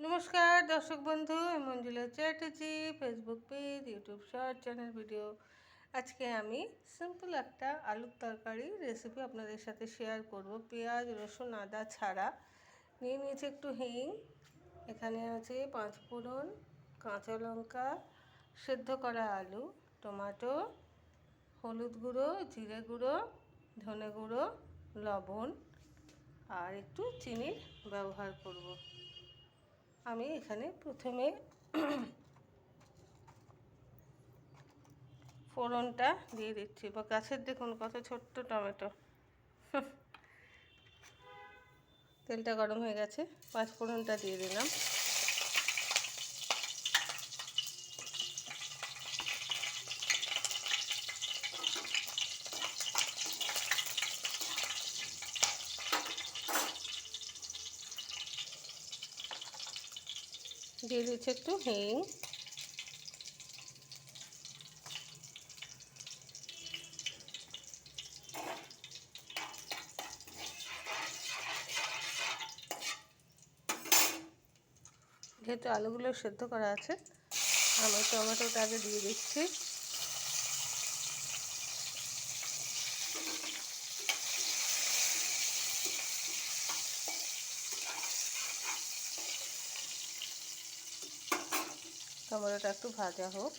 নমস্কার দর্শক বন্ধু, Manjula Chatterjee, Facebook page, YouTube short channel video. আজকে আমি সিম্পল একটা আলুর তরকারি রেসিপি আপনাদের সাথে শেয়ার করব। পেঁয়াজ রসুন আদা ছাড়া নিয়ে নিয়েছি একটু হিং, এখানে আছে 5 ফোড়ন, কাঁচা লঙ্কা, সেদ্ধ করা আলু, টমেটো, হলুদ গুঁড়ো, জিরে গুঁড়ো, ধনে গুঁড়ো, লবণ আর একটু চিনির ব্যবহার করব। আমি এখানে প্রথমে ফোড়নটা দিয়ে দিচ্ছি। বা গাছের দেখুন কত ছোট্ট টমেটো। তেলটা গরম হয়ে গেছে, 5 ফোড়নটা দিয়ে দিলাম। দিয়ে দিচ্ছি একটু হিং, যেহেতু আলুগুলো সেদ্ধ করা আছে আমি টমেটোটা আগে দিয়ে দিচ্ছি। টমেটোটা একটু ভাজা হোক।